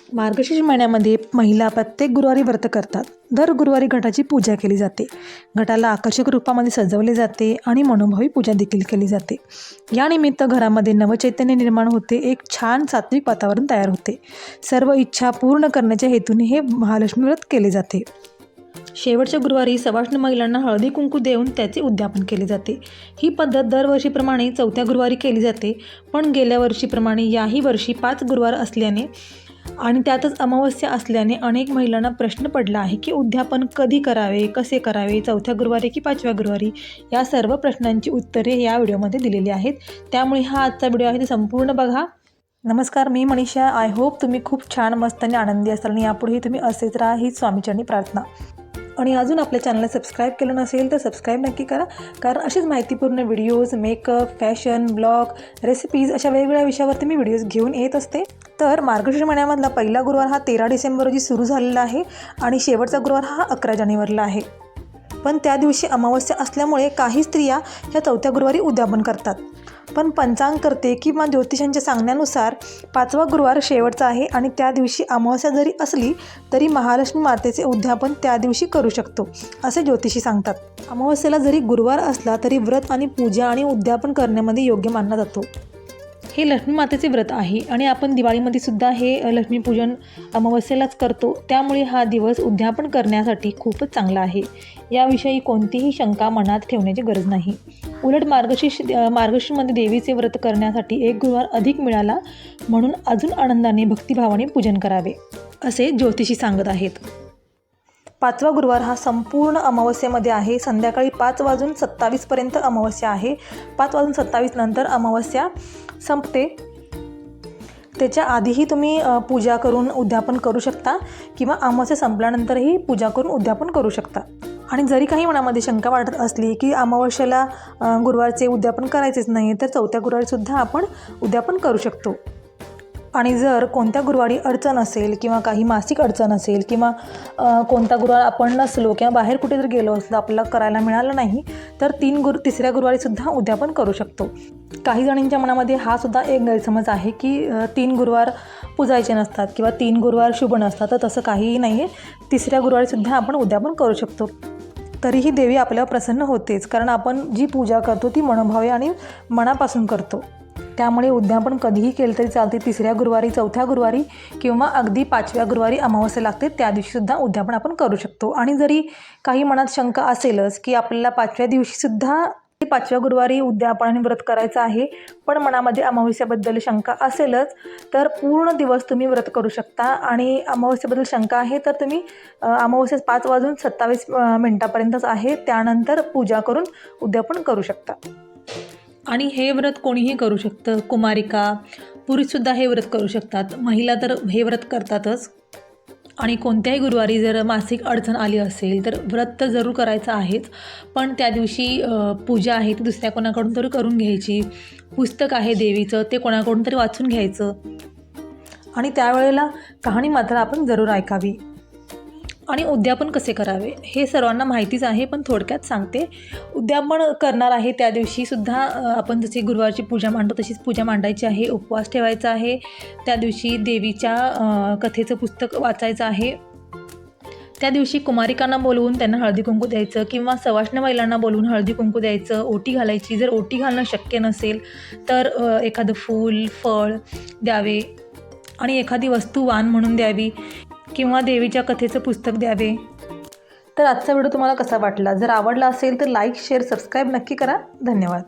मार्गशीर्ष महिन्यामध्ये महिला प्रत्येक गुरुवारी व्रत करतात. दर गुरुवारी घटाची पूजा केली जाते. घटाला आकर्षक रूपामध्ये सजवले जाते आणि मनोभावी पूजा देखील केली जाते. यानिमित्त घरामध्ये नवचैतन्य निर्माण होते, एक छान सात्विक वातावरण तयार होते. सर्व इच्छा पूर्ण करण्याच्या हेतूने हे महालक्ष्मी व्रत केले जाते. शेवटच्या गुरुवारी सवाष्ण महिलांना हळदी कुंकू देऊन त्याचे उद्यापन केले जाते. ही पद्धत दरवर्षीप्रमाणे चौथ्या गुरुवारी केली जाते, पण गेल्या वर्षीप्रमाणे याही वर्षी 5 गुरुवार असल्याने आणि त्यातच अमावस्या असल्याने अनेक महिलांना प्रश्न पडला आहे की उद्यापन कधी करावे, कसे करावे, चौथ्या गुरुवारी की 5व्या गुरुवारी. या सर्व प्रश्नांची उत्तरे या व्हिडिओमध्ये दिलेली आहेत. त्यामुळे हा आजचा व्हिडिओ आहे ते संपूर्ण बघा. नमस्कार, मी मनीषा. आय होप तुम्ही खूप छान, मस्त आणि आनंदी असाल आणि यापुढेही तुम्ही असेच राहा, हीच स्वामीचरणी प्रार्थना. आणि अजून आपल्या चॅनलला सबस्क्राईब केलं नसेल तर सबस्क्राईब नक्की करा, कारण अशीच माहितीपूर्ण videos, makeup, fashion, blog, recipes अशा वेगवेगळ्या विषयावरती मी व्हिडिओज घेऊन येत असते. तर मार्गशीर्ष महिन्यामधला पहिला गुरुवार हा 13 डिसेंबर रोजी सुरू झालेला आहे आणि शेवटचा गुरुवार हा 11 जानेवारीला आहे. पण त्या दिवशी अमावस्या असल्यामुळे काही स्त्रिया ह्या चौथ्या गुरुवारी उद्यापन करतात. पण पंचांगकर्ते किंवा ज्योतिषांच्या सांगण्यानुसार 5वा गुरुवार शेवटचा आहे आणि त्या दिवशी अमावस्या जरी असली तरी महालक्ष्मी मातेचे उद्यापन त्या दिवशी करू शकतो, असे ज्योतिषी सांगतात. अमावस्येला जरी गुरुवार असला तरी व्रत आणि पूजा आणि उद्यापन करण्यामध्ये योग्य मानला जातो. हे लक्ष्मी मातेचे व्रत आहे आणि आपण दिवाळीमध्ये सुद्धा हे लक्ष्मीपूजन अमावस्येलाच करतो. त्यामुळे हा दिवस उद्यापन करण्यासाठी खूपच चांगला आहे. याविषयी कोणतीही शंका मनात ठेवण्याची गरज नाही. उलट मार्गशीर्षमध्ये देवीचे व्रत करण्यासाठी एक गुरुवार अधिक मिळाला म्हणून अजून आनंदाने भक्तिभावाने पूजन करावे, असे ज्योतिषी सांगत आहेत. 5वा गुरुवार हा संपूर्ण अमावस्येमध्ये आहे. संध्याकाळी 5:27 अमावस्या आहे. 5:27 नंतर अमावस्या संपते. त्याच्या आधीही तुम्ही पूजा करून उद्यापन करू शकता किंवा अमावस्या संपल्यानंतरही पूजा करून उद्यापन करू शकता. आणि जरी काही मनामध्ये शंका वाटत असली की अमावस्येला गुरुवारचे उद्यापन करायचेच नाही, तर चौथ्या गुरुवारीसुद्धा आपण उद्यापन करू शकतो. आणि जर कोणत्या गुरुवारी अडचण असेल किंवा काही मासिक अडचण असेल किंवा कोणता गुरुवार आपण नसलो किंवा बाहेर कुठे जर गेलो असलो, आपल्याला करायला मिळालं नाही, तर 3ऱ्या गुरुवारीसुद्धा उद्यापन करू शकतो. काही जणांच्या मनामध्ये हा सुद्धा एक गैरसमज आहे की 3 गुरुवार पूजायचे नसतात किंवा 3 गुरुवार शुभ नसतात. तर तसं काहीही नाही आहे. 3ऱ्या गुरुवारीसुद्धा आपण उद्यापन करू शकतो. तरीही देवी आपल्यावर प्रसन्न होतेच, कारण आपण जी पूजा करतो ती मनोभावे आणि मनापासून करतो. त्यामुळे उद्यापन कधीही केलं तरी चालते. 3ऱ्या गुरुवारी, 4थ्या गुरुवारी किंवा अगदी 5व्या गुरुवारी अमावस्या लागते त्या दिवशीसुद्धा उद्यापन आपण करू शकतो. आणि जरी काही मनात शंका असेलच की आपल्याला 5व्या दिवशीसुद्धा 5व्या गुरुवारी उद्यापन आणि व्रत करायचं आहे, पण मनामध्ये अमावस्याबद्दल शंका असेलच, तर पूर्ण दिवस तुम्ही व्रत करू शकता. आणि अमावस्येबद्दल शंका आहे तर तुम्ही अमावस्या 5:27 आहे, त्यानंतर पूजा करून उद्यापन करू शकता. आणि हे व्रत कोणीही करू शकतं. कुमारिका, पुरुषसुद्धा हे व्रत करू शकतात. महिला तर हे व्रत करतातच. आणि कोणत्याही गुरुवारी जर मासिक अडचण आली असेल तर व्रत तर जरूर करायचं आहेच, पण त्या दिवशी पूजा आहे ती दुसऱ्या कोणाकडून तरी करून घ्यायची. पुस्तक आहे देवीचं, ते कोणाकडून तरी वाचून घ्यायचं आणि त्यावेळेला कहाणी मात्र आपण जरूर ऐकावी. आणि उद्यापन कसे करावे हे सर्वांना माहितीच आहे, पण थोडक्यात सांगते. उद्यापन करणार आहे त्या दिवशीसुद्धा आपण जशी गुरुवारची पूजा मांडतो तशीच पूजा मांडायची आहे. उपवास ठेवायचा आहे. त्या दिवशी देवीच्या कथेचं पुस्तक वाचायचं आहे. त्या दिवशी कुमारिकांना बोलवून त्यांना हळदी कुंकू द्यायचं किंवा सवाष्ण महिलांना बोलवून हळदी कुंकू द्यायचं, ओटी घालायची. जर ओटी घालणं शक्य नसेल तर एखादं फूल, फळ द्यावे आणि एखादी वस्तू वाण म्हणून द्यावी किंवा देवीच्या कथेचं पुस्तक द्यावे. तर आजचा व्हिडिओ तुम्हाला कसा वाटला? जर आवडला असेल तर लाईक, शेअर, सबस्क्राईब नक्की करा. धन्यवाद.